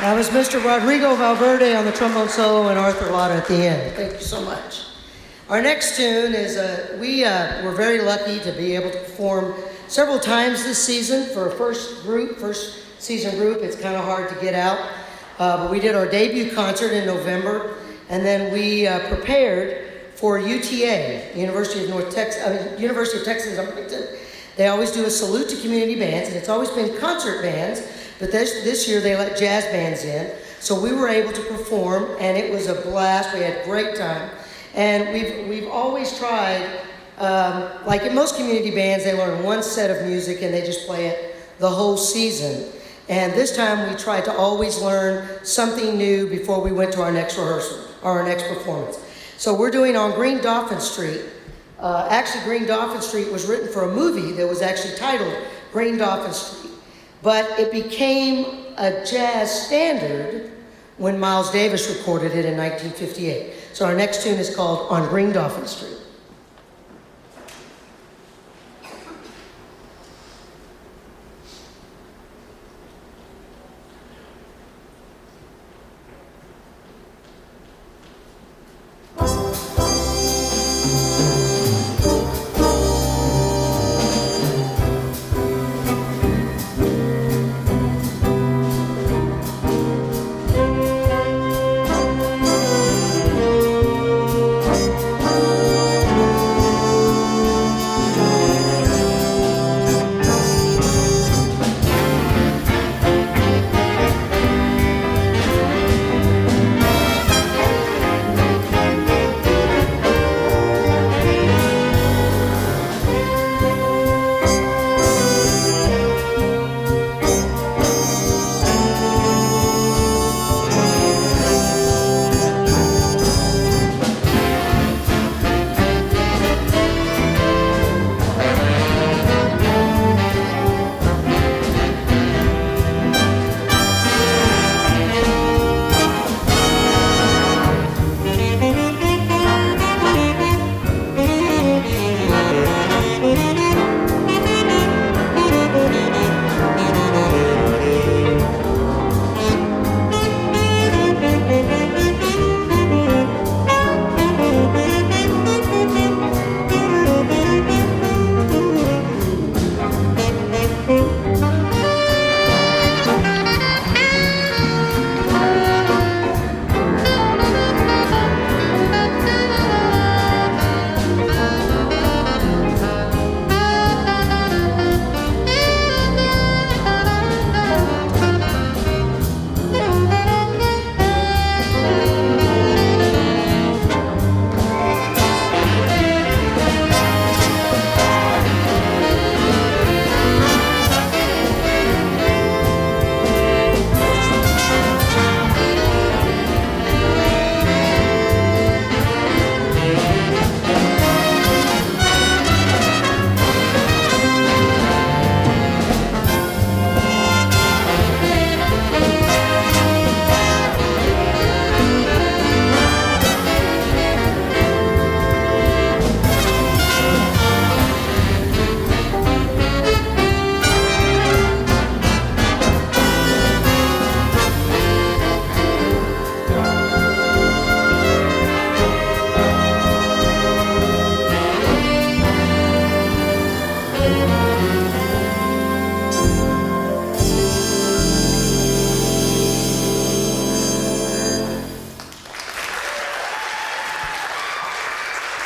That was Mr. Rodrigo Valverde on the trombone solo and Arthur Lotta at the end. Thank you so much. Our next tune is, we were very lucky to be able to perform several times this season for a first season group. It's kind of hard to get out, but we did our debut concert in November, and then we prepared for UTA, University of Texas Arlington. They always do a salute to community bands, and it's always been concert bands, but this year they let jazz bands in. So we were able to perform, and it was a blast. We had a great time. And we've always tried, like in most community bands, they learn one set of music and they just play it the whole season. And this time we tried to always learn something new before we went to our next rehearsal, or our next performance. So we're doing On Green Dolphin Street. Actually, Green Dolphin Street was written for a movie that was actually titled Green Dolphin Street. But it became a jazz standard when Miles Davis recorded it in 1958. So our next tune is called On Green Dolphin Street.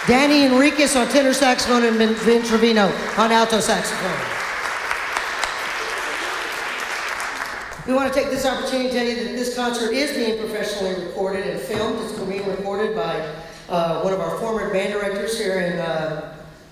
Danny Enriquez on tenor saxophone and Vin Trevino on alto saxophone. We want to take this opportunity to tell you that this concert is being professionally recorded and filmed. It's being recorded by one of our former band directors here in,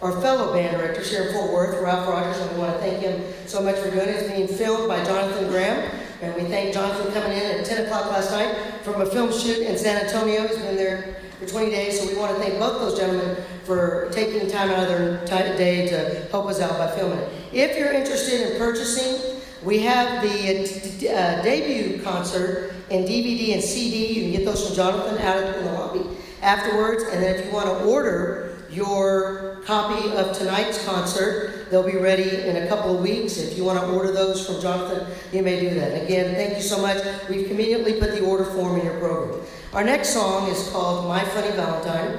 our fellow band directors here in Fort Worth, Ralph Rogers, and we want to thank him so much for doing it. It's being filmed by Jonathan Graham, and we thank Jonathan coming in at 10 o'clock last night from a film shoot in San Antonio. He's been there for 20 days, so we want to thank both those gentlemen for taking time out of their day to help us out by filming it. If you're interested in purchasing, we have the debut concert in DVD and CD. You can get those from Jonathan out in the lobby afterwards. And then if you want to order your copy of tonight's concert. They'll be ready in a couple of weeks. If you want to order those from Jonathan, you may do that. Again, thank you so much. We've conveniently put the order form in your program. Our next song is called My Funny Valentine.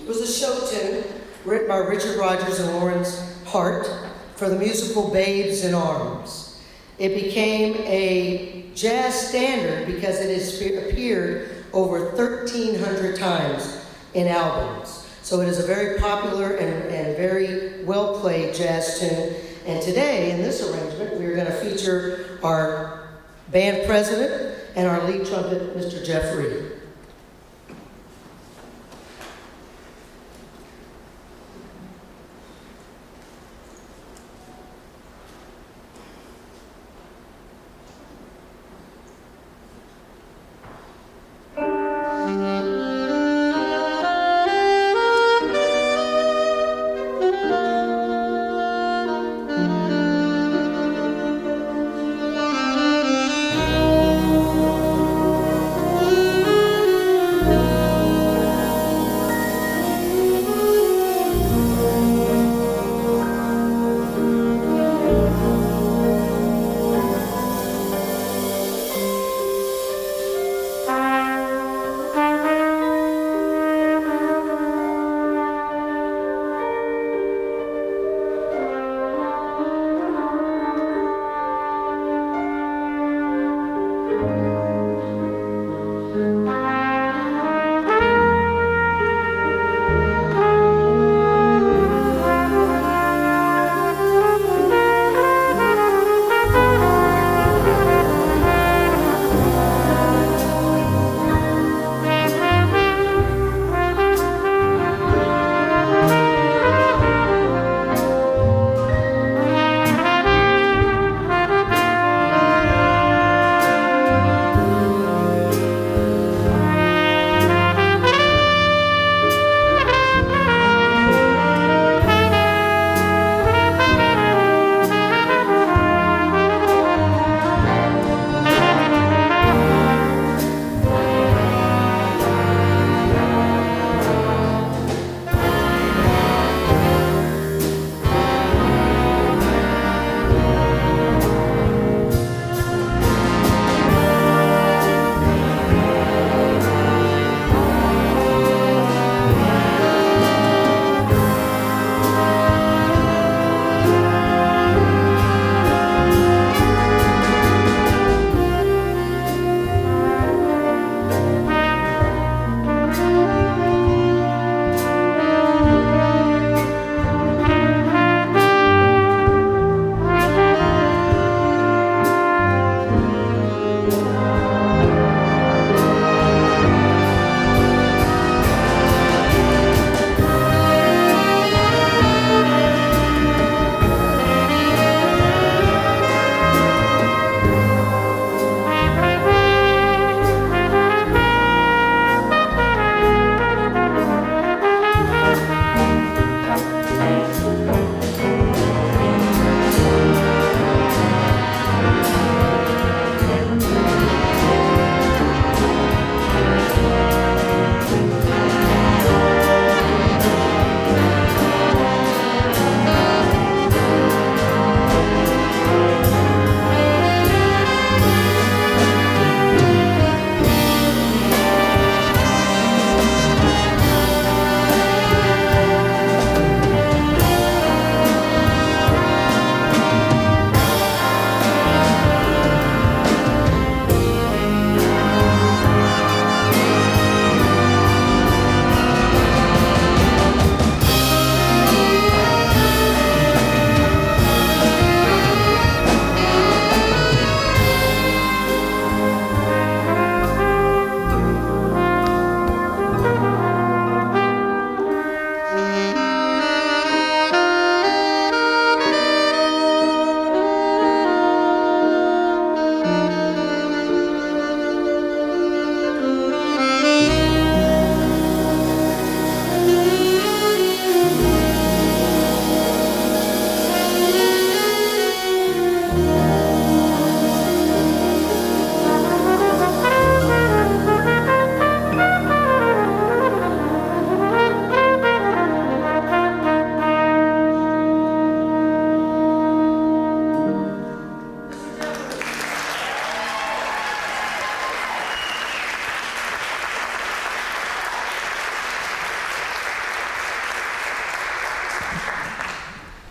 It was a show tune written by Richard Rodgers and Lawrence Hart for the musical Babes in Arms. It became a jazz standard because it has appeared over 1,300 times in albums. So it is a very popular and very well-played jazz tune. And today, in this arrangement, we are going to feature our band president and our lead trumpet, Mr. Jeff Reed.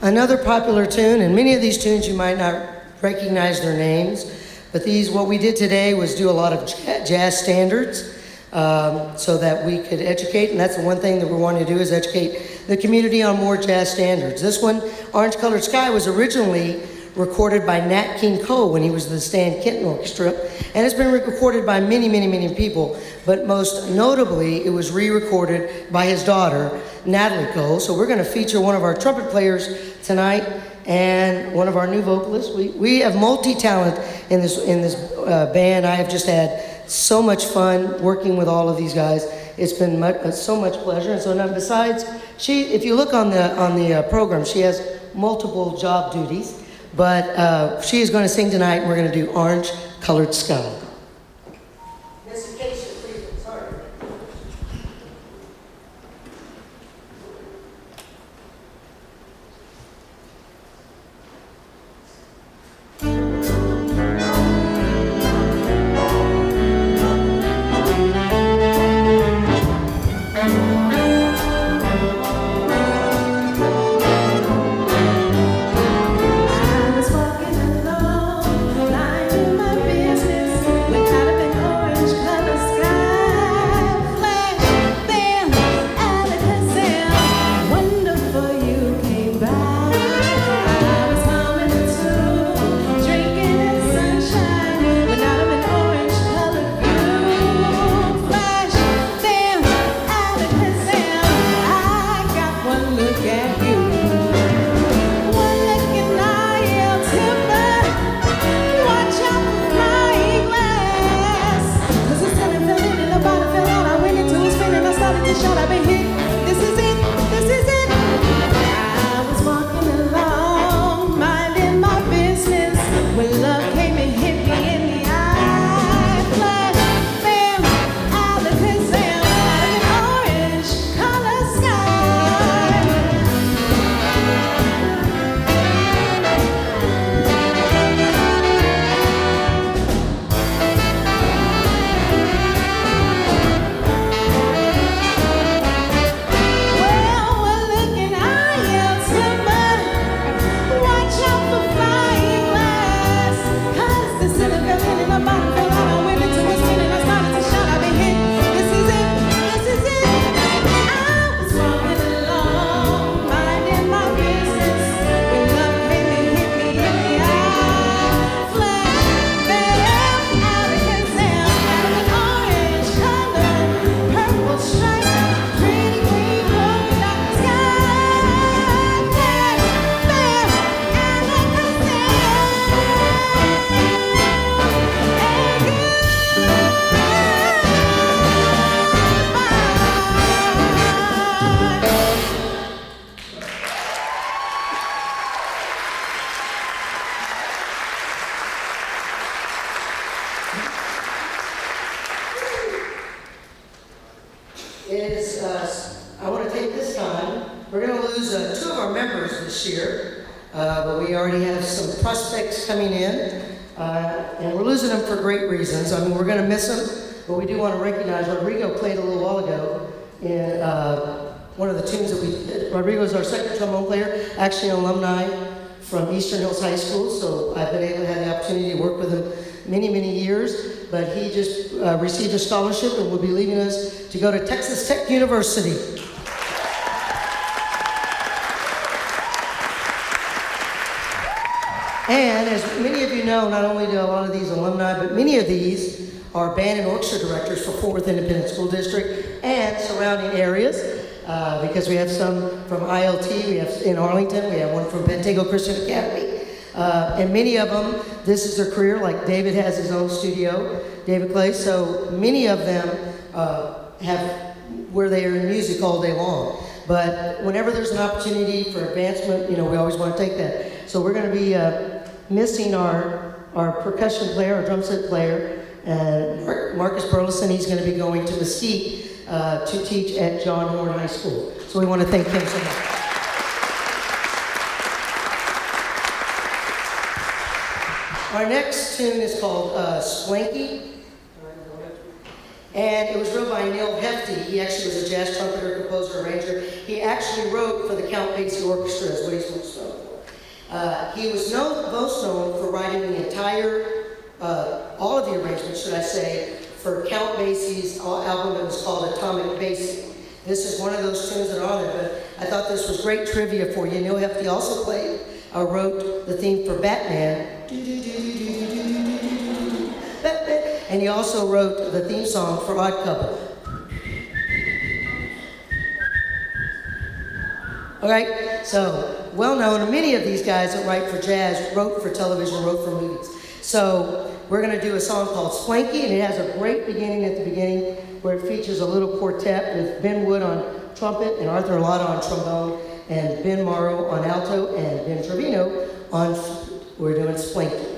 another popular tune, and many of these tunes you might not recognize their names, but what we did today was do a lot of jazz standards so that we could educate, and that's the one thing that we're wanting to do is educate the community on more jazz standards. This one, Orange Colored Sky, was originally recorded by Nat King Cole when he was the Stan Kenton Orchestra, and it's been recorded by many, many, many people, but most notably, it was re-recorded by his daughter, Natalie Cole. So we're going to feature one of our trumpet players tonight and one of our new vocalists. We have multi-talent in this band. I have just had so much fun working with all of these guys. It's been so much pleasure. And so now, besides, if you look on the program, she has multiple job duties. But she is going to sing tonight, and we're going to do Orange Colored Sky. Miss Acacia, please. Sorry. I want to take this time. We're going to lose two of our members this year, but we already have some prospects coming in, and we're losing them for great reasons. I mean, we're going to miss them, but we do want to recognize Rodrigo played a little while ago in one of the tunes that we did. Rodrigo is our second trombone player, actually an alumni from Eastern Hills High School, so I've been able to have the opportunity to work with him many, many years, but he just received a scholarship and will be leaving us to go to Texas Tech University. And as many of you know, not only do a lot of these alumni, but many of these are band and orchestra directors for Fort Worth Independent School District and surrounding areas, because we have some from ILT, we have in Arlington, we have one from Pantego Christian Academy, and many of them, this is their career, like David has his own studio, David Clay, so many of them have where they are in music all day long. But whenever there's an opportunity for advancement, you know, we always want to take that. So we're going to be missing our percussion player, our drum set player, Marcus Burleson. He's going to be going to Mesquite to teach at John Horn High School. So we want to thank him so much. Our next tune is called Splanky. And it was wrote by Neil Hefti. He actually was a jazz trumpeter, composer, arranger. He actually wrote for the Count Basie Orchestra, is what he's most known for. He was most known for writing the entire, all of the arrangements, should I say, for Count Basie's album that was called Atomic Basie. This is one of those tunes that are on there, but I thought this was great trivia for you. Neil Hefti also wrote the theme for Batman. Batman. And he also wrote the theme song for Odd Couple. All right, so well known. Many of these guys that write for jazz wrote for television, wrote for movies. So we're going to do a song called Splanky, and it has a great beginning at the beginning where it features a little quartet with Ben Wood on trumpet and Arthur Latta on trombone and Ben Morrow on alto and Ben Trevino on flute. We're doing Splanky.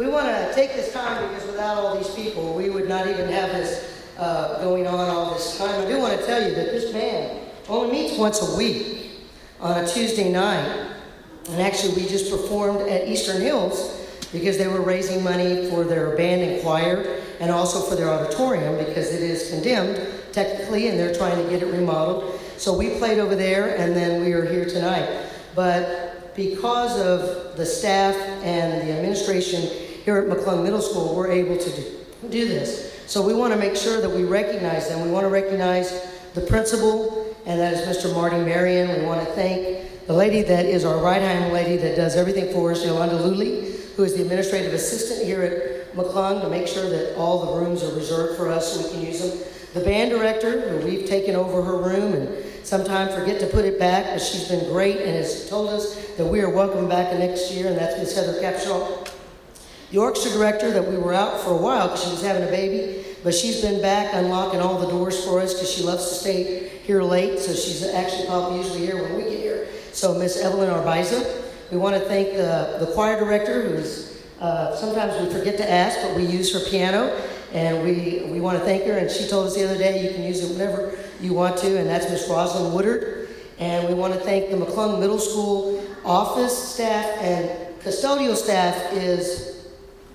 We want to take this time because without all these people, we would not even have this going on all this time. I do want to tell you that this band only meets once a week on a Tuesday night. And actually, we just performed at Eastern Hills because they were raising money for their band and choir and also for their auditorium because it is condemned technically and they're trying to get it remodeled. So we played over there and then we are here tonight. But because of the staff and the administration here at McClung Middle School, we're able to do this. So we want to make sure that we recognize them. We want to recognize the principal, and that is Mr. Marty Marion. We want to thank the lady that is our right-hand lady that does everything for us, Yolanda Luley, who is the administrative assistant here at McClung, to make sure that all the rooms are reserved for us so we can use them. The band director, who we've taken over her room and sometimes forget to put it back, but she's been great and has told us that we are welcome back next year, and that's Miss Heather Capshaw. The orchestra director, that we were out for a while because she was having a baby, but she's been back unlocking all the doors for us because she loves to stay here late, so she's actually probably usually here when we get here. So Miss Evelyn Arbaiza. We want to thank the choir director, who's sometimes we forget to ask, but we use her piano, and we want to thank her. And she told us the other day you can use it whenever you want to, and that's Miss Rosalind Woodard. And we want to thank the McClung Middle School office staff and custodial staff is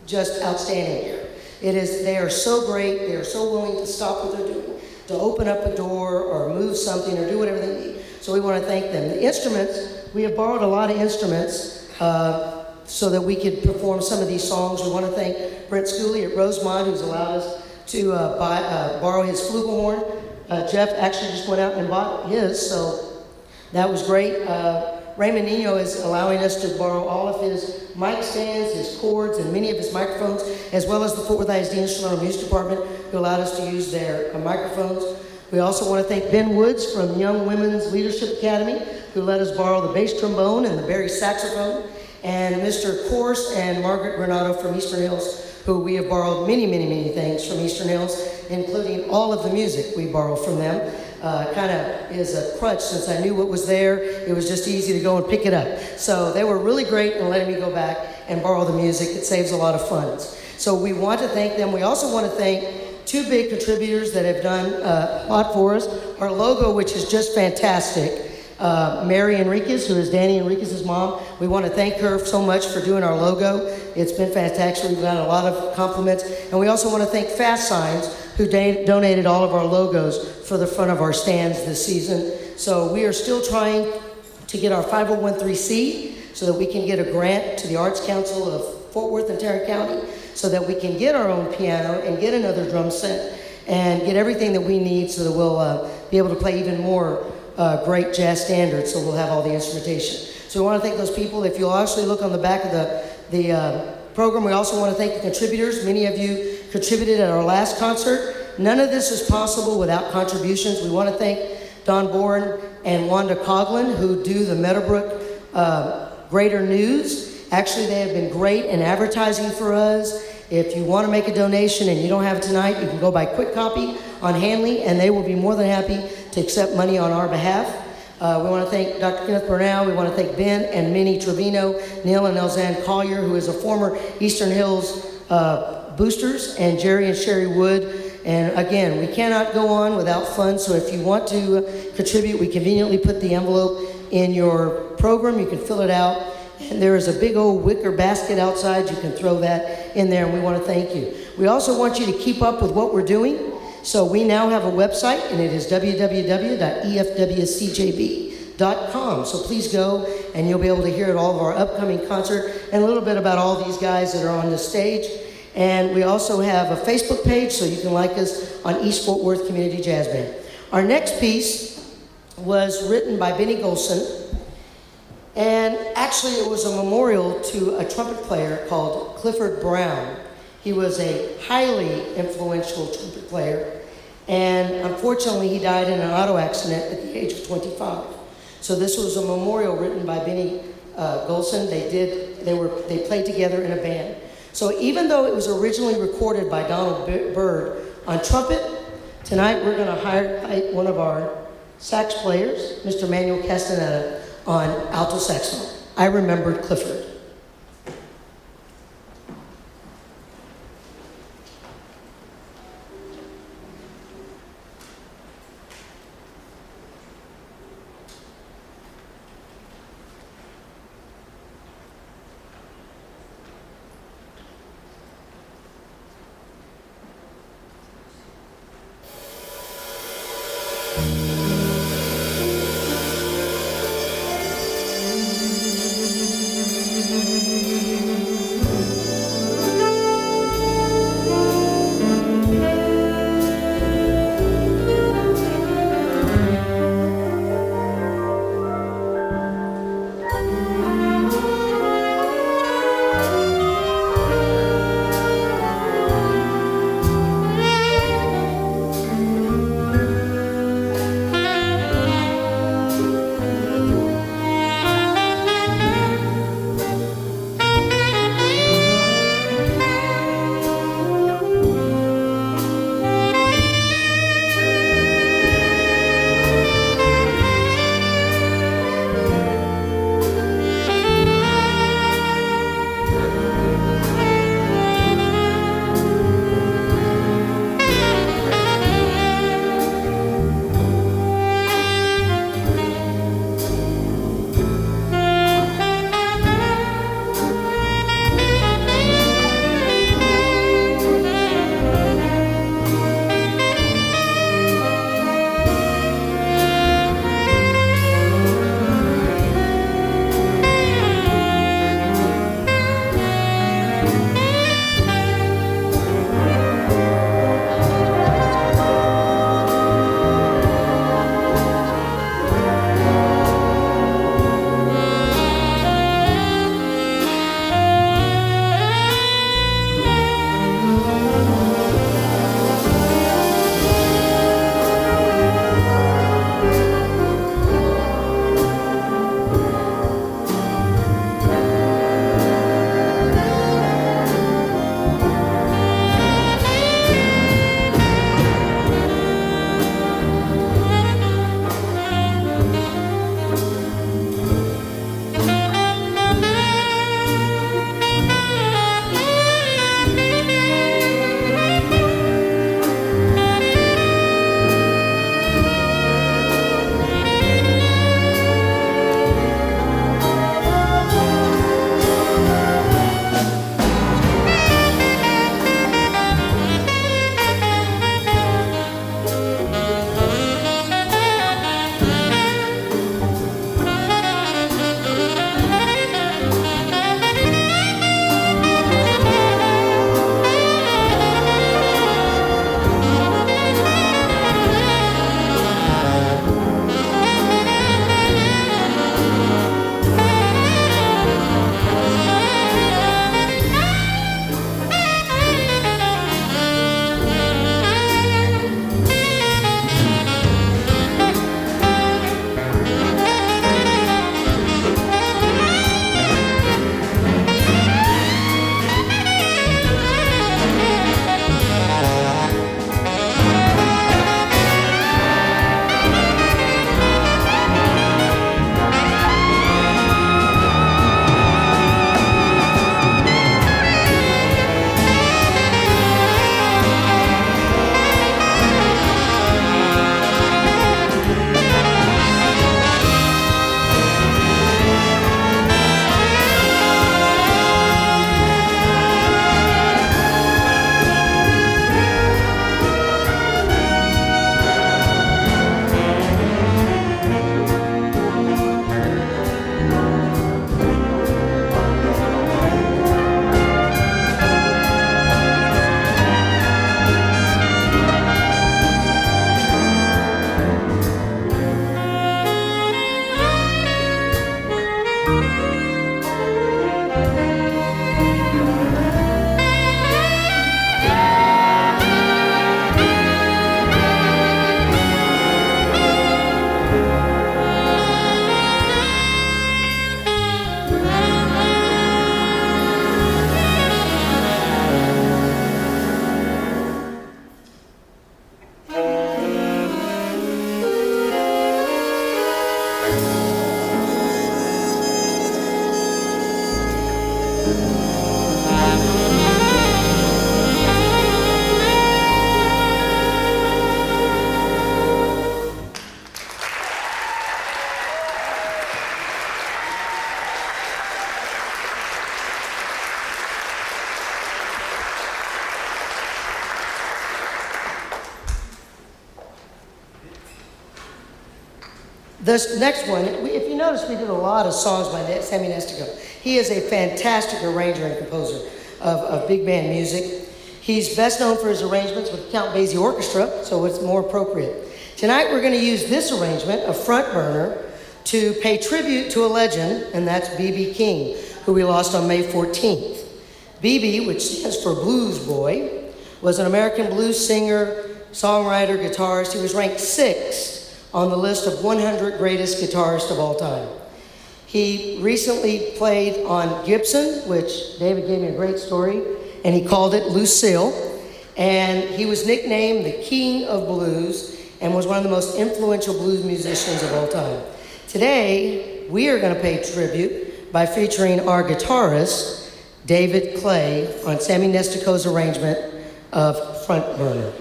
just outstanding here. They are so great. They are so willing to stop what they're doing, to open up a door or move something or do whatever they need. So we want to thank them. The instruments, we have borrowed a lot of instruments so that we could perform some of these songs. We want to thank Brent Schooley at Rosemont, who's allowed us to borrow his flugelhorn. Jeff actually just went out and bought his, so that was great. Raymond Nino is allowing us to borrow all of his mic stands, his cords, and many of his microphones, as well as the Fort Worth ISD Instrumental Music Department, who allowed us to use their microphones. We also want to thank Ben Woods from Young Women's Leadership Academy, who let us borrow the bass trombone and the Barry saxophone, and Mr. Corse and Margaret Granado from Eastern Hills, who we have borrowed many, many, many things from Eastern Hills, including all of the music we borrow from them. Kind of is a crutch. Since I knew what was there, it was just easy to go and pick it up. So they were really great in letting me go back and borrow the music. It saves a lot of funds. So we want to thank them. We also want to thank two big contributors that have done a lot for us. Our logo, which is just fantastic. Mary Enriquez, who is Danny Enriquez's mom. We want to thank her so much for doing our logo. It's been fantastic. We've gotten a lot of compliments. And we also want to thank Fast Signs, who donated all of our logos for the front of our stands this season. So we are still trying to get our 501(c) so that we can get a grant to the Arts Council of Fort Worth and Tarrant County so that we can get our own piano and get another drum set and get everything that we need so that we'll be able to play even more great jazz standards, so we'll have all the instrumentation. So we want to thank those people. If you'll actually look on the back of the program, we also want to thank the contributors. Many of you contributed at our last concert. None of this is possible without contributions. We want to thank Don Bourne and Wanda Coughlin, who do the Meadowbrook Greater News. Actually, they have been great in advertising for us. If you want to make a donation and you don't have it tonight, you can go buy Quick Copy on Hanley, and they will be more than happy to accept money on our behalf. We want to thank Dr. Kenneth Burnell. We want to thank Ben and Minnie Trevino, Neil and Elzanne Collier, who is a former Eastern Hills boosters, and Jerry and Sherry Wood. And again, we cannot go on without funds, so if you want to contribute, we conveniently put the envelope in your program. You can fill it out, and there is a big old wicker basket outside. You can throw that in there, and we want to thank you. We also want you to keep up with what we're doing. So we now have a website, and it is www.efwcjb.com. So please go, and you'll be able to hear all of our upcoming concert and a little bit about all these guys that are on the stage. And we also have a Facebook page, so you can like us on East Fort Worth Community Jazz Band. Our next piece was written by Benny Golson, and actually it was a memorial to a trumpet player called Clifford Brown. He was a highly influential trumpet player, and unfortunately he died in an auto accident at the age of 25. So this was a memorial written by Benny Golson. They played together in a band. So even though it was originally recorded by Donald Byrd on trumpet, tonight we're going to highlight one of our sax players, Mr. Manuel Castaneda, on alto saxophone. I remembered Clifford. This next one, if you notice, we did a lot of songs by Sammy Nestico. He is a fantastic arranger and composer of big band music. He's best known for his arrangements with Count Basie Orchestra, so it's more appropriate. Tonight we're going to use this arrangement, a front burner, to pay tribute to a legend, and that's B.B. King, who we lost on May 14th. B.B., which stands for Blues Boy, was an American blues singer, songwriter, guitarist. He was ranked 6th on the list of 100 greatest guitarists of all time. He recently played on Gibson, which David gave me a great story, and he called it Lucille. And he was nicknamed the King of Blues and was one of the most influential blues musicians of all time. Today, we are going to pay tribute by featuring our guitarist, David Clay, on Sammy Nestico's arrangement of Front Burner.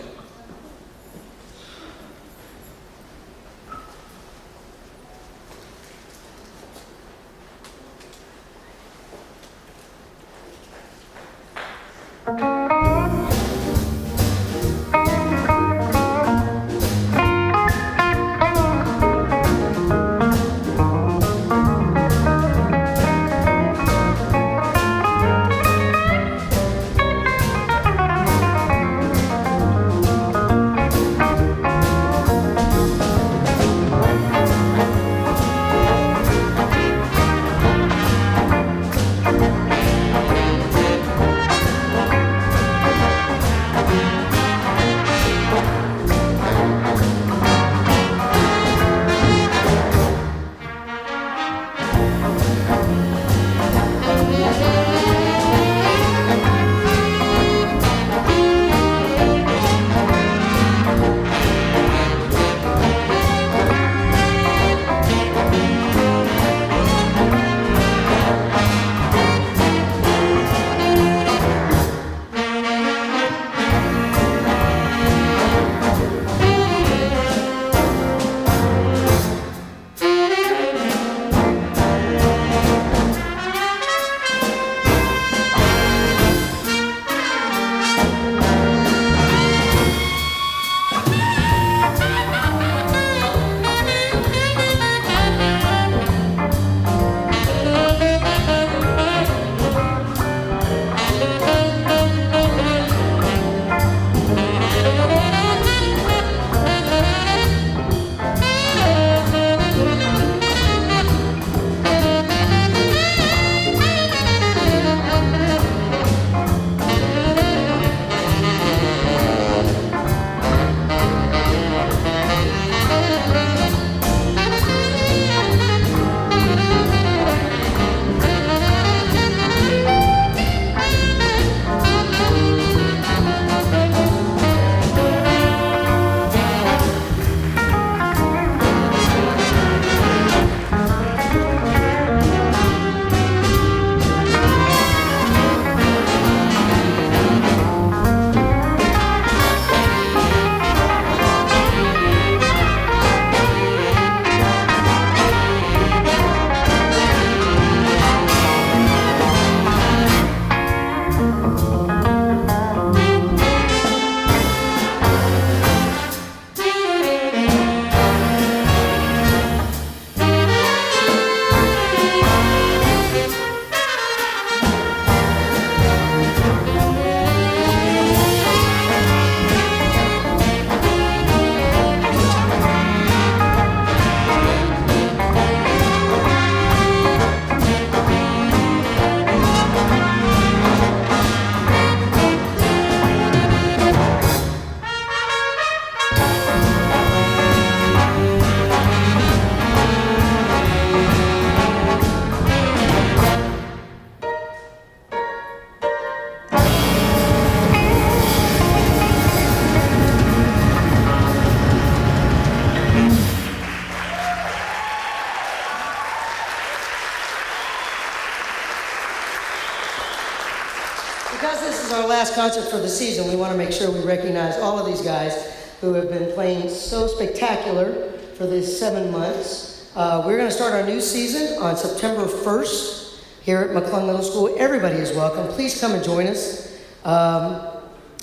Because this is our last concert for the season, we want to make sure we recognize all of these guys who have been playing so spectacular for these 7 months. We're going to start our new season on September 1st here at McClung Middle School. Everybody is welcome. Please come and join us.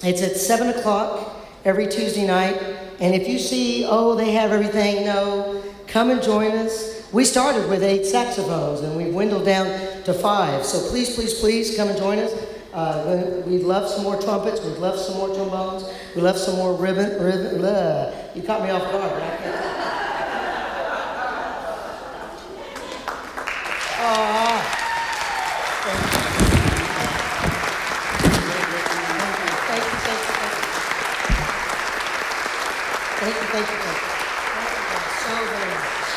It's at 7 o'clock every Tuesday night. And if you see, oh, they have everything, no, come and join us. We started with 8 saxophones and we've dwindled down to 5. So please, please, please come and join us. We'd love some more trumpets. We'd love some more trombones. We'd love some more ribbon. You caught me off guard. I can't. Thank you so very much.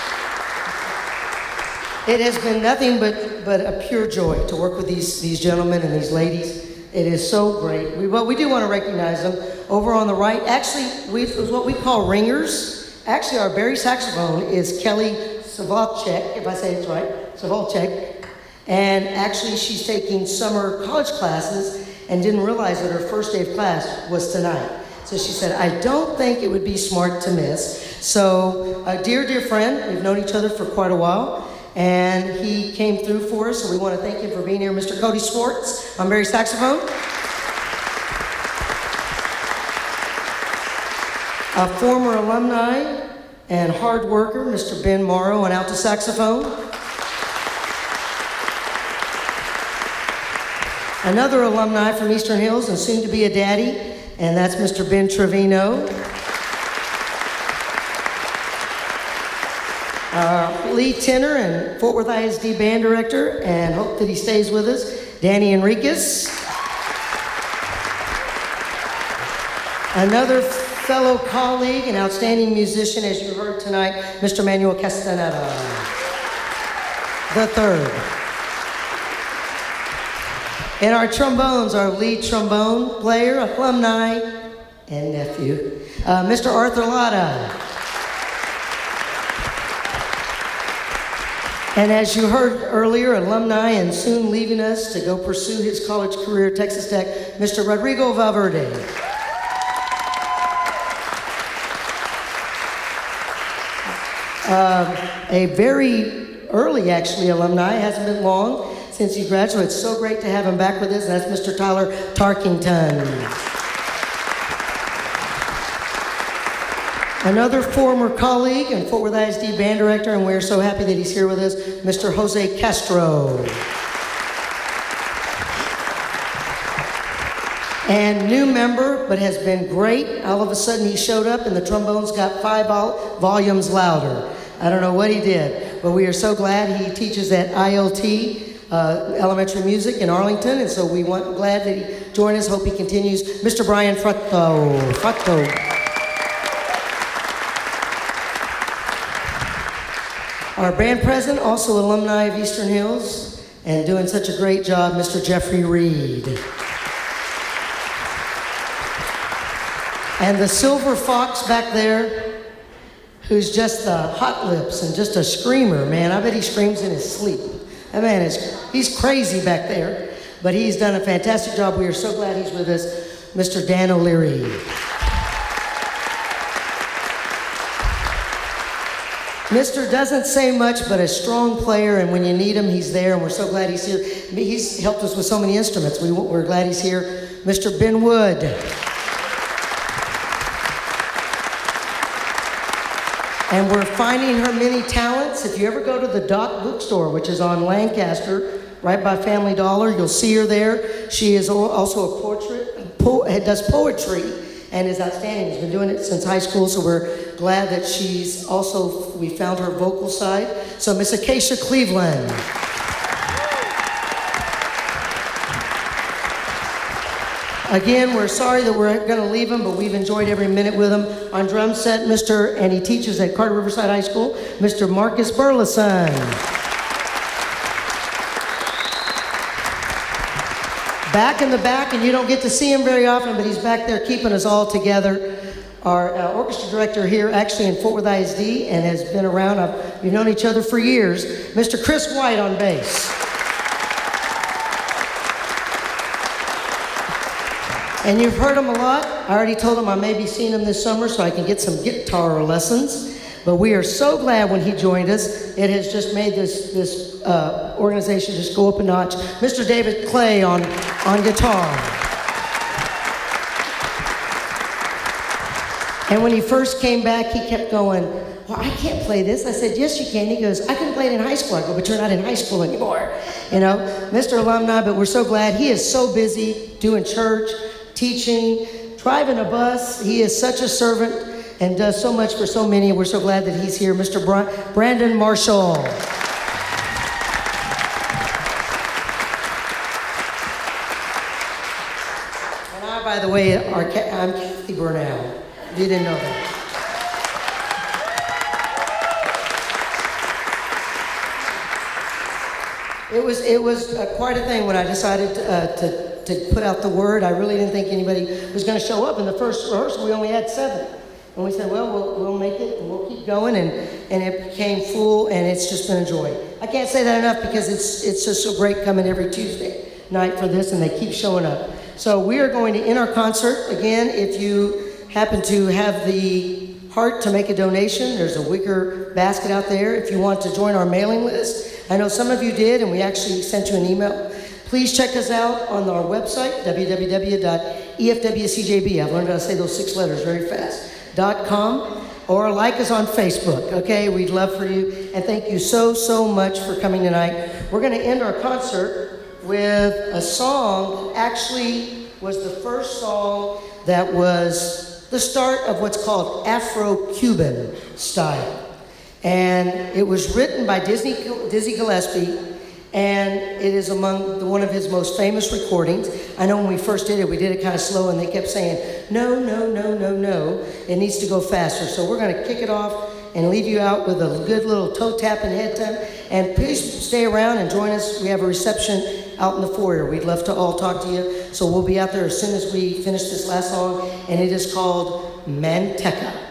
It has been nothing but a pure joy to work with these gentlemen and these ladies. It is so great. But we do want to recognize them. Over on the right, actually, it's what we call ringers. Actually, our Barry saxophone is Kelly Savalchek, if I say it's right, Savalchek. And actually, she's taking summer college classes and didn't realize that her first day of class was tonight. So she said, I don't think it would be smart to miss. So a dear friend, we've known each other for quite a while, and he came through for us, so we want to thank him for being here. Mr. Cody Swartz on Barry saxophone. A former alumni and hard worker, Mr. Ben Morrow on alto saxophone. Another alumni from Eastern Hills and soon to be a daddy, and that's Mr. Ben Trevino. Our lead tenor and Fort Worth ISD band director, and hope that he stays with us, Danny Enriquez. Another fellow colleague and outstanding musician, as you heard tonight, Mr. Manuel Castaneda, the third. And our trombones, our lead trombone player, alumni, and nephew, Mr. Arthur Latta. And as you heard earlier, alumni and soon leaving us to go pursue his college career at Texas Tech, Mr. Rodrigo Valverde. A very early, actually, alumni, hasn't been long since he graduated. It's so great to have him back with us. That's Mr. Tyler Tarkington. Another former colleague and Fort Worth ISD band director, and we're so happy that he's here with us, Mr. Jose Castro. And new member, but has been great. All of a sudden he showed up and the trombones got 5 volumes louder. I don't know what he did, but we are so glad. He teaches at ILT, elementary music in Arlington, and so glad that he joined us. Hope he continues. Mr. Brian Frutto. Our band president, also alumni of Eastern Hills, and doing such a great job, Mr. Jeffrey Reed. And the silver fox back there, who's just the hot lips and just a screamer, man. I bet he screams in his sleep. That man he's crazy back there, but he's done a fantastic job. We are so glad he's with us, Mr. Dan O'Leary. Mr. doesn't say much, but a strong player, and when you need him, he's there, and we're so glad he's here. He's helped us with so many instruments. We're glad he's here. Mr. Ben Wood. And we're finding her many talents. If you ever go to the Doc Bookstore, which is on Lancaster, right by Family Dollar, you'll see her there. She is also does poetry, and is outstanding. She's been doing it since high school, so we're glad that we found her vocal side. So Miss Acacia Cleveland. Again, we're sorry that we're going to leave him, but we've enjoyed every minute with him. On drum set, and he teaches at Carter Riverside High School, Mr. Marcus Burleson. Back in the back, and you don't get to see him very often, but he's back there keeping us all together. Our orchestra director here, actually in Fort Worth ISD, and has been around. We've known each other for years, Mr. Chris White on bass. And you've heard him a lot. I already told him I may be seeing him this summer so I can get some guitar lessons. But we are so glad when he joined us. It has just made this organization just go up a notch. Mr. David Clay on guitar. And when he first came back, he kept going, well, I can't play this. I said, yes, you can. He goes, I can play it in high school. I go, but you're not in high school anymore. You know, Mr. Alumni, but we're so glad. He is so busy doing church, teaching, driving a bus. He is such a servant and does so much for so many. We're so glad that he's here. Mr. Brandon Marshall. And I, by the way, I'm Kathy Burnell. If you didn't know that. It was quite a thing when I decided to put out the word. I really didn't think anybody was going to show up. In the first rehearsal, we only had 7. And we said, well, we'll make it, and we'll keep going. And it became full, and it's just been a joy. I can't say that enough because it's just so great coming every Tuesday night for this, and they keep showing up. So we are going to end our concert. Again, if you happen to have the heart to make a donation, there's a wicker basket out there. If you want to join our mailing list, I know some of you did, and we actually sent you an email. Please check us out on our website, www.efwcjb. I've learned how to say those 6 letters very fast. .com, or like us on Facebook, okay? We'd love for you, and thank you so much for coming tonight. We're going to end our concert with a song that actually was the first song that was the start of what's called Afro-Cuban style. And it was written by Dizzy Gillespie, and it is among one of his most famous recordings. I know when we first did it kind of slow, and they kept saying, no, it needs to go faster. So we're going to kick it off and leave you out with a good little toe tap and head tap. And please stay around and join us. We have a reception out in the foyer. We'd love to all talk to you. So we'll be out there as soon as we finish this last song, and it is called Manteca.